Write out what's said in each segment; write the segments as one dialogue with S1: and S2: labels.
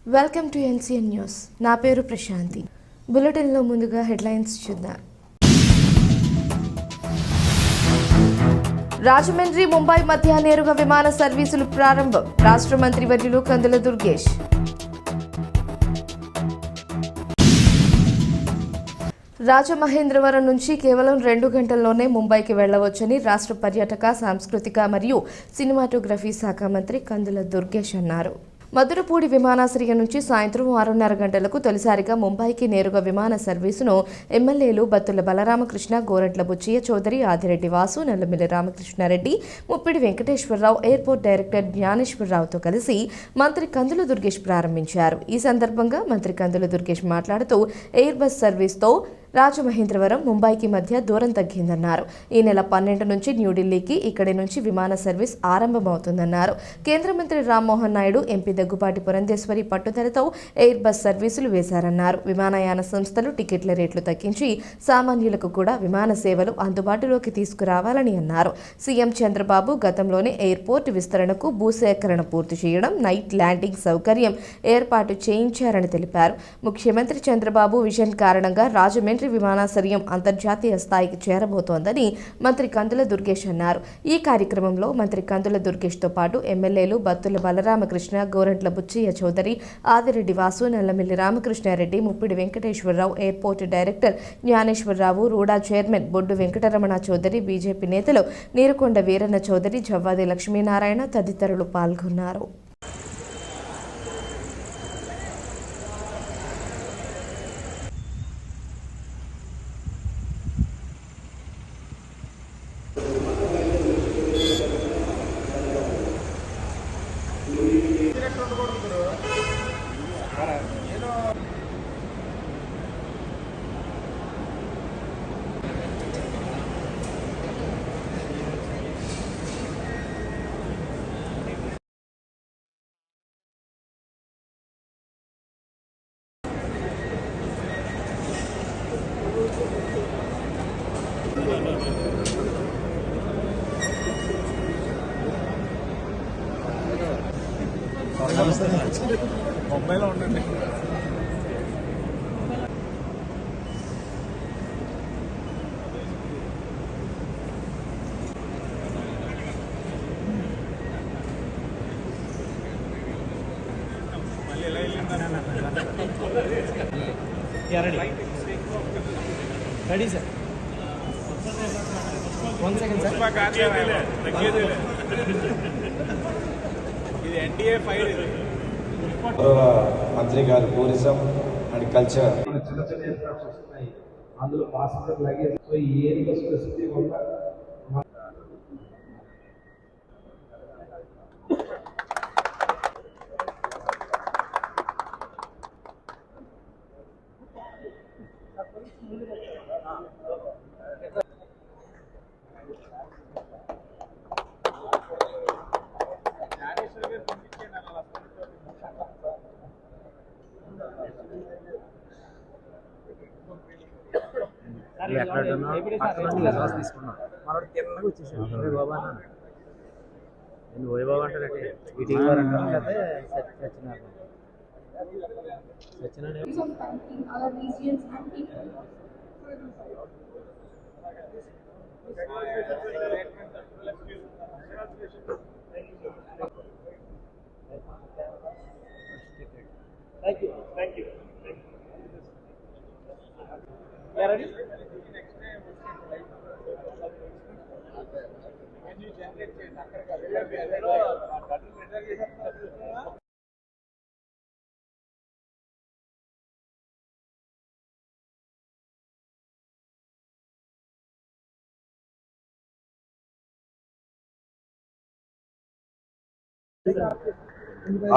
S1: Welcome to NCN news. నా పేరు ప్రశాంతి. బులెటిన్లో ముందుగా హెడ్లైన్స్ చూద్దాం. రాజమండ్రి ముంబై మధ్య నేరుగా విమాన సర్వీసులు ప్రారంభం. రాష్ట్ర మంత్రి వర్యులు కందుల దుర్గేష్. రాజమహేంద్రవరం నుంచి కేవలం 2 గంటల్లోనే ముంబైకి వెళ్లవచ్చని రాష్ట్ర పర్యాటక, సాంస్కృతిక మరియు సినిమాటోగ్రఫీ శాఖ మంత్రి కందుల దుర్గేష్ అన్నారు. మధురపూడి విమానాశ్రయం నుంచి సాయంత్రం 6:30 గంటలకు తొలిసారిగా ముంబైకి నేరుగా విమాన సర్వీసును ఎమ్మెల్యేలు బత్తుల బలరామకృష్ణ, గోరంట్ల బుచ్చయ్య చౌదరి, ఆదిరెడ్డి వాసు, నల్లమిల్లి రామకృష్ణారెడ్డి, ముప్పిడి వెంకటేశ్వరరావు, ఎయిర్పోర్ట్ డైరెక్టర్ జ్ఞానేశ్వరరావుతో కలిసి మంత్రి కందుల దుర్గేష్ ప్రారంభించారు. ఈ సందర్భంగా మంత్రి కందుల దుర్గేష్ మాట్లాడుతూ ఎయిర్ బస్ సర్వీస్తో రాజమహేంద్రవరం, ముంబైకి మధ్య దూరం తగ్గిందన్నారు. ఈ నెల 12 నుంచి న్యూఢిల్లీకి ఇక్కడి నుంచి విమాన సర్వీస్ ఆరంభమవుతుందన్నారు. కేంద్ర మంత్రి రామ్మోహన్ నాయుడు, ఎంపీ దగ్గుపాటి పురంధేశ్వరి పట్టుదలతో ఎయిర్ బస్ సర్వీసులు వేశారన్నారు. విమానయాన సంస్థలు టికెట్ల రేట్లు తగ్గించి సామాన్యులకు కూడా విమాన సేవలు అందుబాటులోకి తీసుకురావాలని అన్నారు. సీఎం చంద్రబాబు గతంలోనే ఎయిర్పోర్ట్ విస్తరణకు భూసేకరణ పూర్తి చేయడం, నైట్ ల్యాండింగ్ సౌకర్యం ఏర్పాటు చేయించారని తెలిపారు. ముఖ్యమంత్రి చంద్రబాబు విజన్ కారణంగా రాజమండ్రి విమానాశ్రయం అంతర్జాతీయ స్థాయికి చేరబోతోందని మంత్రి కందుల దుర్గేష్ అన్నారు. ఈ కార్యక్రమంలో మంత్రి కందుల దుర్గేష్తో పాటు ఎమ్మెల్యేలు Bathula Balaramakrishna, Gorantla Butchaiah Chowdary, Adireddy Vasu, Nallamilli Ramakrishna Reddy, Muppidi Venkateswara Rao, airport director Gnaneswara Rao, RUDA chairman Boddu Venkataramana Chowdary, BJP నేతలు నీరుకొండ వీరన్న చౌదరి, జవ్వాది లక్ష్మీనారాయణ తదితరులు పాల్గొన్నారు.
S2: ముంబైలో ఉండండి. Ready sir. 1 second sir. ఇది ఎన్డీఏ ఫైల్.
S3: మంత్రి గారు టూరిజం అండ్ కల్చర్
S4: చిన్న చిన్న ఎయిర్క్రాఫ్ట్స్ వస్తున్నాయి. అందులో పాసింజర్ లగేజ్ ఈ ఎయిర్ బస్ ఫెసిలిటీ వల్ల
S5: నేను వైభవ్ అంటారంటే ఈటీవీ వారు అంటారు, లేకపోతే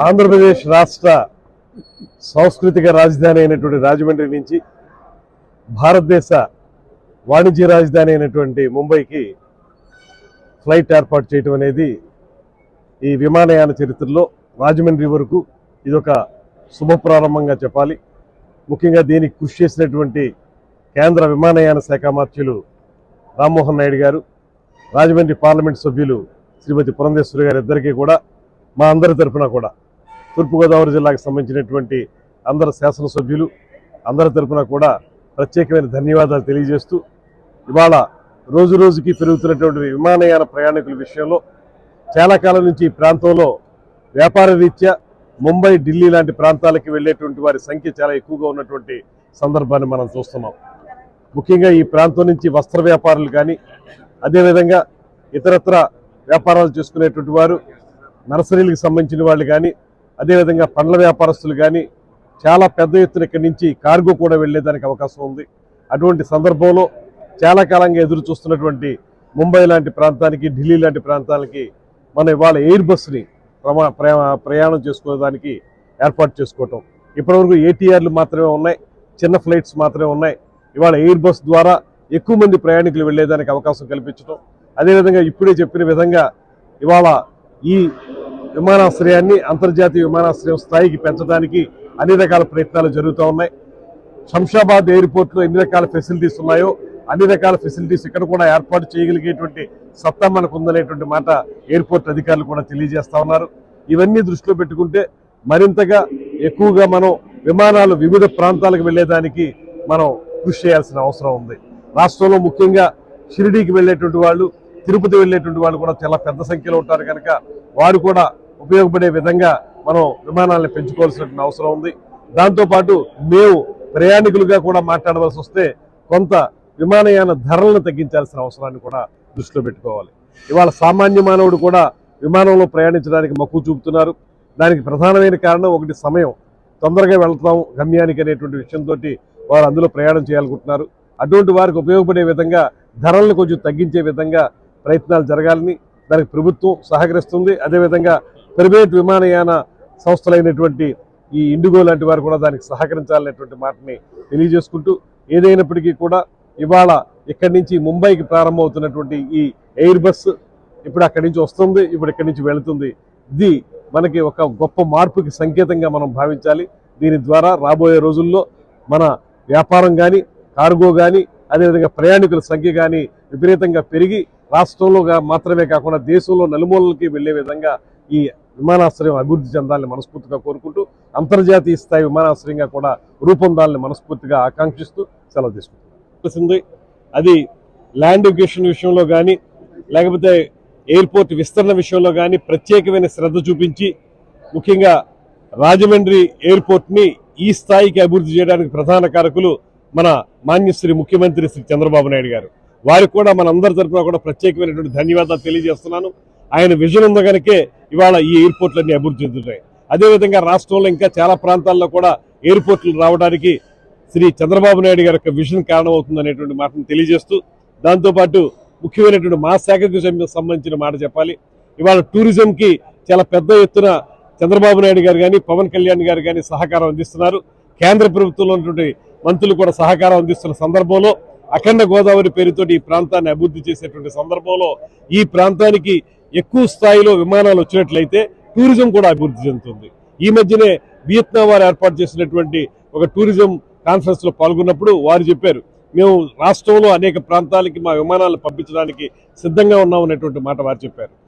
S6: ఆంధ్రప్రదేశ్ రాష్ట్ర సాంస్కృతిక రాజధాని అయినటువంటి రాజమండ్రి నుంచి భారతదేశ వాణిజ్య రాజధాని అయినటువంటి ముంబైకి ఫ్లైట్ ఏర్పాటు చేయడం అనేది ఈ విమానయాన చరిత్రలో రాజమండ్రి వరకు ఇదొక శుభప్రారంభంగా చెప్పాలి. ముఖ్యంగా దీనికి కృషి చేసినటువంటి కేంద్ర విమానయాన శాఖ మంత్రులు రామ్మోహన్ నాయుడు గారు, రాజమండ్రి పార్లమెంట్ సభ్యులు శ్రీమతి పురంధేశ్వరి గారు ఇద్దరికీ కూడా మా అందరి తరఫున కూడా తూర్పుగోదావరి జిల్లాకు సంబంధించినటువంటి అందరు శాసనసభ్యులు అందరి తరపున కూడా ప్రత్యేకమైన ధన్యవాదాలు తెలియజేస్తూ ఇవాళ రోజు రోజుకి పెరుగుతున్నటువంటి విమానయాన ప్రయాణికుల విషయంలో చాలా కాలం నుంచి ఈ ప్రాంతంలో వ్యాపార రీత్యా ముంబై, ఢిల్లీ లాంటి ప్రాంతాలకి వెళ్ళేటువంటి వారి సంఖ్య చాలా ఎక్కువగా ఉన్నటువంటి సందర్భాన్ని మనం చూస్తున్నాం. ముఖ్యంగా ఈ ప్రాంతం నుంచి వస్త్ర వ్యాపారులు కానీ, అదేవిధంగా ఇతరత్ర వ్యాపారాలు చేసుకునేటువంటి వారు, నర్సరీలకు సంబంధించిన వాళ్ళు కానీ, అదేవిధంగా పండ్ల వ్యాపారస్తులు కానీ చాలా పెద్ద ఎత్తున ఇక్కడి నుంచి కార్గో కూడా వెళ్ళేదానికి అవకాశం ఉంది. అటువంటి సందర్భంలో చాలా కాలంగా ఎదురు చూస్తున్నటువంటి ముంబై లాంటి ప్రాంతానికి, ఢిల్లీ లాంటి ప్రాంతాలకి మనం ఇవాళ ఎయిర్ బస్ని ప్రయాణం చేసుకోవడానికి ఏర్పాటు చేసుకోవటం. ఇప్పటివరకు ఏటీఆర్లు మాత్రమే ఉన్నాయి, చిన్న ఫ్లైట్స్ మాత్రమే ఉన్నాయి. ఇవాళ ఎయిర్ బస్ ద్వారా ఎక్కువ మంది ప్రయాణికులు వెళ్ళేదానికి అవకాశం కల్పించడం, అదేవిధంగా ఇప్పుడే చెప్పిన విధంగా ఇవాళ ఈ విమానాశ్రయాన్ని అంతర్జాతీయ విమానాశ్రయం స్థాయికి పెంచడానికి అన్ని రకాల ప్రయత్నాలు జరుగుతూ ఉన్నాయి. శంషాబాద్ ఎయిర్పోర్ట్లో ఎన్ని రకాల ఫెసిలిటీస్ ఉన్నాయో అన్ని రకాల ఫెసిలిటీస్ ఇక్కడ కూడా ఏర్పాటు చేయగలిగేటువంటి సత్తా మనకు ఉందనేటువంటి మాట ఎయిర్పోర్ట్ అధికారులు కూడా తెలియజేస్తా ఉన్నారు. ఇవన్నీ దృష్టిలో పెట్టుకుంటే మరింతగా ఎక్కువగా మనం విమానాలు వివిధ ప్రాంతాలకు వెళ్ళేదానికి మనం కృషి చేయాల్సిన అవసరం ఉంది. రాష్ట్రంలో ముఖ్యంగా షిరిడీకి వెళ్ళేటువంటి వాళ్ళు, తిరుపతి వెళ్ళేటువంటి వాళ్ళు కూడా చాలా పెద్ద సంఖ్యలో ఉంటారు కనుక వారు కూడా ఉపయోగపడే విధంగా మనం విమానాలను పెంచుకోవాల్సిన అవసరం ఉంది. దాంతోపాటు మేము ప్రయాణికులుగా కూడా మాట్లాడవలసి వస్తే కొంత విమానయాన ధరలను తగ్గించాల్సిన అవసరాన్ని కూడా దృష్టిలో పెట్టుకోవాలి. ఇవాళ సామాన్య మానవుడు కూడా విమానంలో ప్రయాణించడానికి మక్కువ చూపుతున్నారు. దానికి ప్రధానమైన కారణం ఒకటి, సమయం, తొందరగా వెళ్తాం గమ్యానికి అనేటువంటి విషయంతో వారు అందులో ప్రయాణం చేయాలనుకుంటున్నారు. అటువంటి వారికి ఉపయోగపడే విధంగా ధరలను కొంచెం తగ్గించే విధంగా ప్రయత్నాలు జరగాలని దానికి ప్రభుత్వం సహకరిస్తుంది. అదేవిధంగా ప్రైవేట్ విమానయాన సంస్థలైనటువంటి ఈ ఇండిగో లాంటి వారు కూడా దానికి సహకరించాలనేటువంటి మాటని తెలియజేసుకుంటూ, ఏదైనప్పటికీ కూడా ఇవాళ ఇక్కడి నుంచి ముంబైకి ప్రారంభమవుతున్నటువంటి ఈ ఎయిర్ బస్ ఇప్పుడు అక్కడి నుంచి వస్తుంది, ఇప్పుడు ఇక్కడి నుంచి వెళుతుంది. ఇది మనకి ఒక గొప్ప మార్పుకి సంకేతంగా మనం భావించాలి. దీని ద్వారా రాబోయే రోజుల్లో మన వ్యాపారం కానీ, కార్గో కానీ, అదేవిధంగా ప్రయాణికుల సంఖ్య కానీ విపరీతంగా పెరిగి రాష్ట్రంలో మాత్రమే కాకుండా దేశంలో నలుమూలలకి వెళ్లే విధంగా ఈ విమానాశ్రయం అభివృద్ధి చెందాలని మనస్ఫూర్తిగా కోరుకుంటూ, అంతర్జాతీయ స్థాయి విమానాశ్రయంగా కూడా రూపొందాలని మనస్ఫూర్తిగా ఆకాంక్షిస్తూ సెలవు తీసుకుంటుంది. అది ల్యాండ్ ఎడ్యుకేషన్ విషయంలో కానీ, లేకపోతే ఎయిర్పోర్ట్ విస్తరణ విషయంలో కానీ ప్రత్యేకమైన శ్రద్ధ చూపించి, ముఖ్యంగా రాజమండ్రి ఎయిర్పోర్ట్ని ఈ స్థాయికి అభివృద్ధి చేయడానికి ప్రధాన కారకులు మన మాన్యశ్రీ ముఖ్యమంత్రి శ్రీ చంద్రబాబు నాయుడు గారు. వారికి కూడా మన అందరి తరఫున కూడా ప్రత్యేకమైనటువంటి ధన్యవాదాలు తెలియజేస్తున్నాను. ఆయన విజన్ ఉన్న కనుకే ఇవాళ ఈ ఎయిర్పోర్ట్లన్నీ అభివృద్ధి చెందుతాయి. అదేవిధంగా రాష్ట్రంలో ఇంకా చాలా ప్రాంతాల్లో కూడా ఎయిర్పోర్ట్లు రావడానికి శ్రీ చంద్రబాబు నాయుడు గారి యొక్క విజన్ కారణమవుతుంది అనేటువంటి మాటను తెలియజేస్తూ, దాంతోపాటు ముఖ్యమైనటువంటి మా శాఖకు సంబంధించిన మాట చెప్పాలి. ఇవాళ టూరిజంకి చాలా పెద్ద ఎత్తున చంద్రబాబు నాయుడు గారు కానీ, పవన్ కళ్యాణ్ గారు కానీ సహకారం అందిస్తున్నారు. కేంద్ర ప్రభుత్వంలో ఉన్నటువంటి మంత్రులు కూడా సహకారం అందిస్తున్న సందర్భంలో అఖండ గోదావరి పేరుతోటి ఈ ప్రాంతాన్ని అభివృద్ధి చేసేటువంటి సందర్భంలో ఈ ప్రాంతానికి ఎక్కువ స్థాయిలో విమానాలు వచ్చినట్లయితే టూరిజం కూడా అభివృద్ధి చెందుతుంది. ఈ మధ్యనే వియత్నాం వారు ఏర్పాటు చేసినటువంటి ఒక టూరిజం కాన్ఫరెన్స్ లో పాల్గొన్నప్పుడు వారు చెప్పారు, మేము రాష్ట్రంలో అనేక ప్రాంతాలకి మా విమానాలను పంపించడానికి సిద్ధంగా ఉన్నాం అనేటువంటి మాట వారు చెప్పారు.